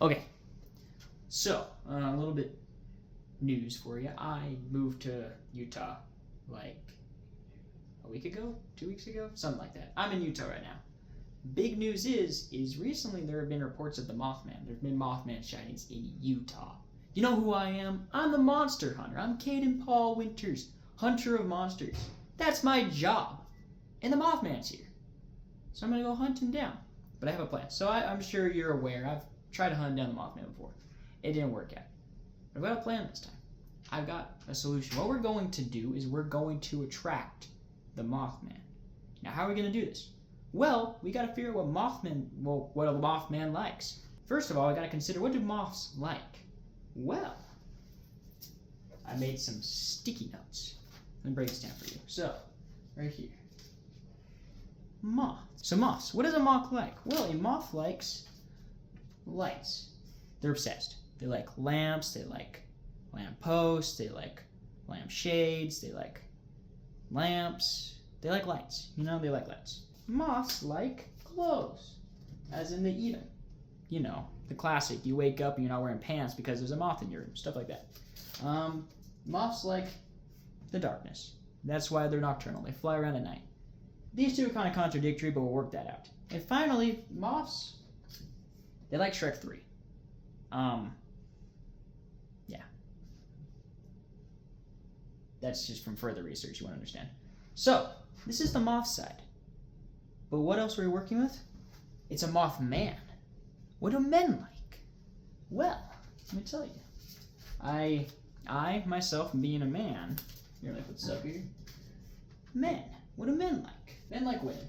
Okay, so a little bit news for you. I moved to Utah like a week ago, 2 weeks ago, something like that. I'm in Utah right now. Big news is recently there have been reports of the Mothman. There have been Mothman sightings in Utah. You know who I am? I'm the monster hunter. I'm Caden Paul Winters, hunter of monsters. That's my job. And the Mothman's here. So I'm going to go hunt him down. But I have a plan. So I'm sure you're aware. I've tried to hunt down the Mothman before. It didn't work out. I've got a plan this time. I've got a solution. What we're going to do is we're going to attract the Mothman. Now, how are we going to do this? Well, we got to figure out what a Mothman likes. First of all, we got to consider, what do moths like? Well, I made some sticky notes. Let me break this down for you. So, right here. Moth. So moths. What does a moth like? Well, a moth likes lights. They're obsessed. They like lamps. They like lamp posts. They like lamp shades. They like lamps. They like lights. You know, they like lights. Moths like clothes. As in they eat them. You know, the classic. You wake up and you're not wearing pants because there's a moth in your room. Stuff like that. Moths like the darkness. That's why they're nocturnal. They fly around at night. These two are kind of contradictory, but we'll work that out. And finally, moths, they like Shrek 3. Yeah. That's just from further research, you want to understand. So, this is the moth side. But what else are we working with? It's a Mothman. What do men like? Well, let me tell you. I myself, being a man, here, let me put this up here. Men. What do men like? Men like women.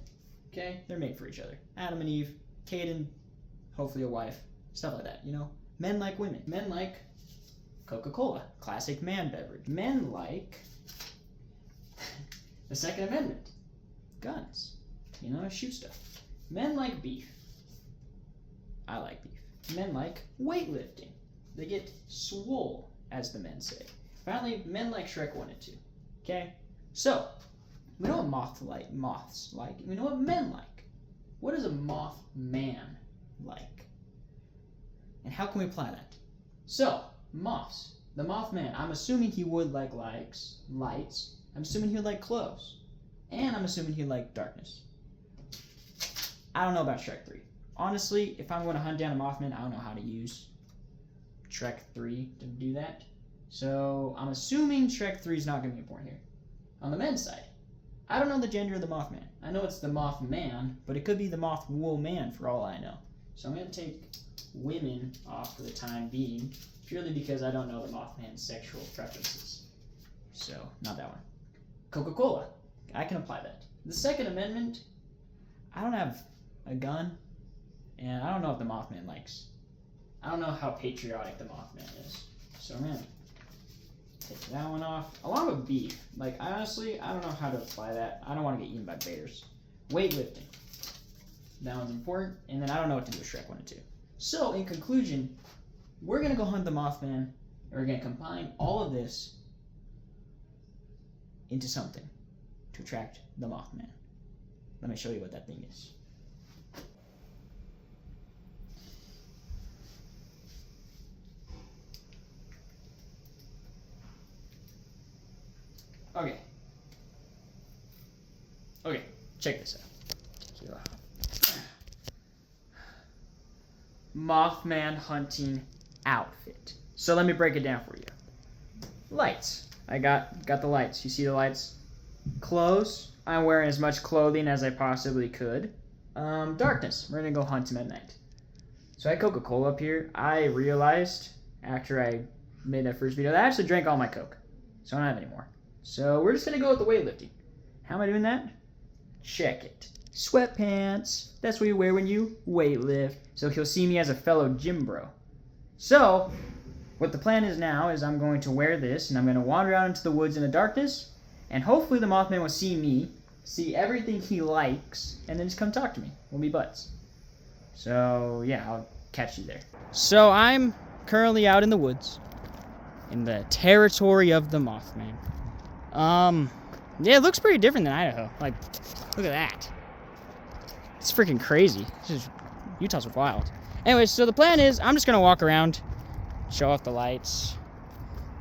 Okay? They're made for each other. Adam and Eve, Caden, hopefully a wife, stuff like that, you know? Men like women. Men like Coca-Cola, classic man beverage. Men like the Second Amendment, guns, you know, shoot stuff. Men like beef. I like beef. Men like weightlifting. They get swole, as the men say. Finally, men like Shrek 1 and 2. Okay? So, we know what moths like. We know what men like. What does a Mothman like? And how can we apply that? So, moths. The Mothman, I'm assuming he would like lights. I'm assuming he would like clothes. And I'm assuming he'd like darkness. I don't know about Shrek 3. Honestly, if I'm going to hunt down a Mothman, I don't know how to use Shrek 3 to do that. So, I'm assuming Shrek 3 is not going to be important here. On the men's side, I don't know the gender of the Mothman. I know it's the Mothman, but it could be the Mothwoman for all I know. So I'm going to take women off for the time being, purely because I don't know the Mothman's sexual preferences. So, not that one. Coca-Cola. I can apply that. The Second Amendment, I don't have a gun, and I don't know what the Mothman likes. I don't know how patriotic the Mothman is. So I'm going to take that one off. Along with beef. Like, honestly, I don't know how to apply that. I don't want to get eaten by bears. Weightlifting. That one's important. And then I don't know what to do with Shrek 1 and 2. So, in conclusion, we're going to go hunt the Mothman. And we're going to combine all of this into something to attract the Mothman. Let me show you what that thing is. Okay, check this out. Mothman hunting outfit. So let me break it down for you. Lights. I got the lights. You see the lights? Clothes. I'm wearing as much clothing as I possibly could. Darkness. We're gonna go hunt him at night. So I had Coca-Cola up here. I realized after I made that first video that I actually drank all my Coke. So I don't have any more. So we're just gonna go with the weightlifting. How am I doing that? Check it. Sweatpants. That's what you wear when you weightlift. So he'll see me as a fellow gym bro. So, what the plan is now is I'm going to wear this and I'm going to wander out into the woods in the darkness and hopefully the Mothman will see me, see everything he likes, and then just come talk to me. We'll be buds. So, yeah, I'll catch you there. So, I'm currently out in the woods in the territory of the Mothman. Yeah, it looks pretty different than Idaho. Like, look at that. It's freaking crazy. Utah's wild. Anyways, so the plan is I'm just gonna walk around, show off the lights,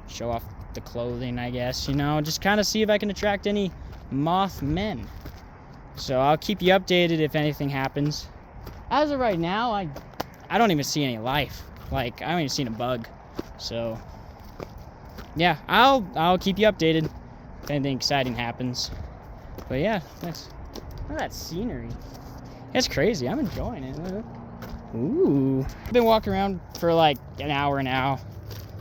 show off the clothing, I guess, you know, just kind of see if I can attract any Mothmen. So I'll keep you updated if anything happens. As of right now, I don't even see any life. Like, I haven't even seen a bug. So yeah, I'll keep you updated if anything exciting happens. But yeah, thanks. Look at that scenery. It's crazy. I'm enjoying it. Look. Ooh. I've been walking around for like an hour now.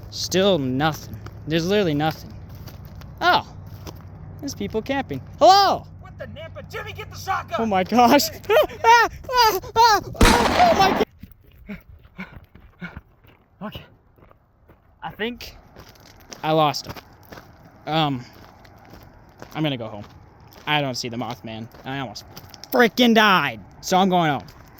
Still nothing. There's literally nothing. Oh, there's people camping. Hello. What the Nampa? Jimmy, get the shotgun. Oh my gosh. Oh my god. Okay. I think I lost him. I'm gonna go home. I don't see the Mothman. I almost freaking died. So I'm going home.